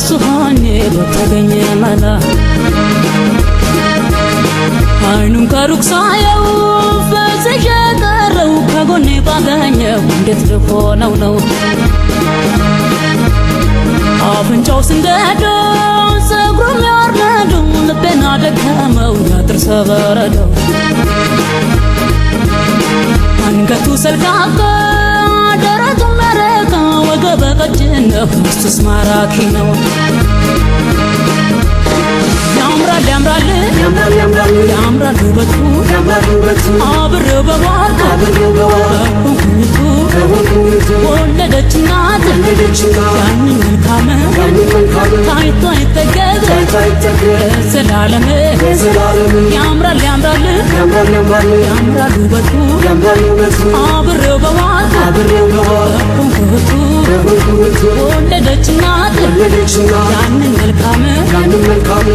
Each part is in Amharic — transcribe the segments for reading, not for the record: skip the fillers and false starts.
በነሱ ሆኜ በተገኘ መላ አይኑን ከሩቅ ሳየው ፈዝዤ ቀረው ከጎኔ ባገኘው እንዴት ልሆነው ነው አፍንጫው ስንደደው ፀጉሩም ያወረደው ልቤን አደከመው ያጥርሰ በረደው አንገቱ ሰልካካ ደረቱ መረካ ወገበ ቀጭን ነው እሱስ ማራኪ ነው ያምራል ያምራል ያምራል ያምራል ውበቱ አብሬው በዋልኩ ወለደች እናት ያንን መልካም ታይቶ አይጠገብ ለዘላለም ያምራል ያምራል ያምራል ውበቱ አብሬው በዋልኩ ወለደች እናት ያንን መልካም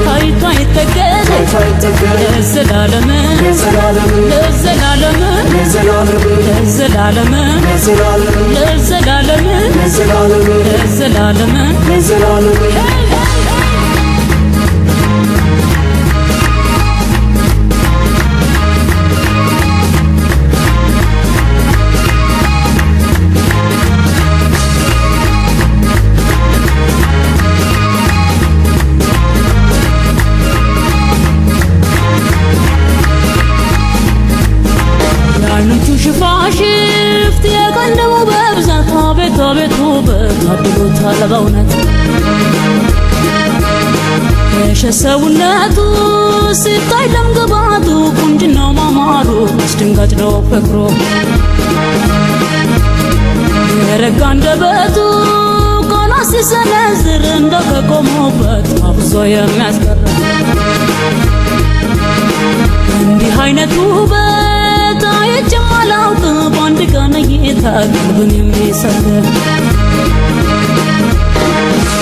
ታይቶ አይጠገብ ለዘላለም ለዘላለም ለዘላለም ለዘላለም ለዘላለም ለዘላለም ሽፋሽፍት የቀንደሙ በብዛት አቤት አቤት ውበት አድሎታል በእውነት የሸሰውነቱ ሲታይ ደምግባቱ ቁንጅናው ማማሩ አስደንጋጭ ነው ፍቅሩ የረጋ አንደበቱ ቃና ሲሰነዝር እንደው ከቆመበት አብዞ የሚያስቀር እንዲህ አይነቱ ውበት አይቼም አላውቅም በአንድ ቀን እይታ ቀልብን የሚሰብር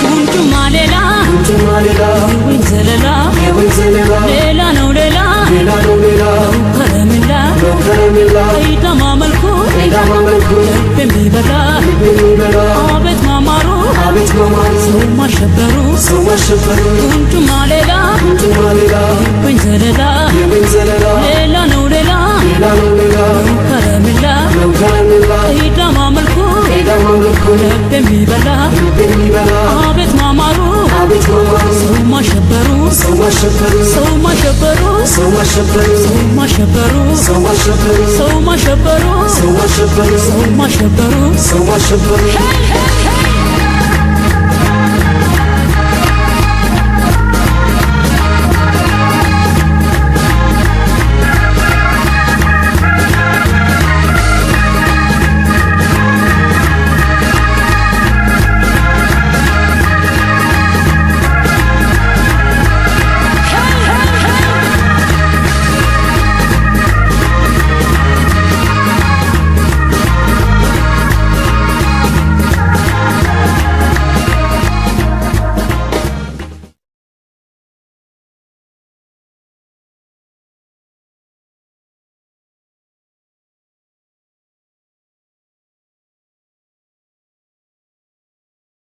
ቁንጩማ ሌላ የወይን ዘለላ ሌላ ነው ሌላ ከረሜላ አይዳማ መልኩ ልብ የሚበላ አቤት ማማሩ ሰው ማሸበሩ ቁንጩማ ሌላ የወይን ዘለላ ሌላ ነው ሌላ ከረሜላ አይዳማ መልኩ ልብ የሚበላ አቤት ማማሩ ሰው ማሸበሩ ሰው ማሸበሩ ሰው ማሸበሩ ሰው ማሸበሩ ሰው ማሸበሩ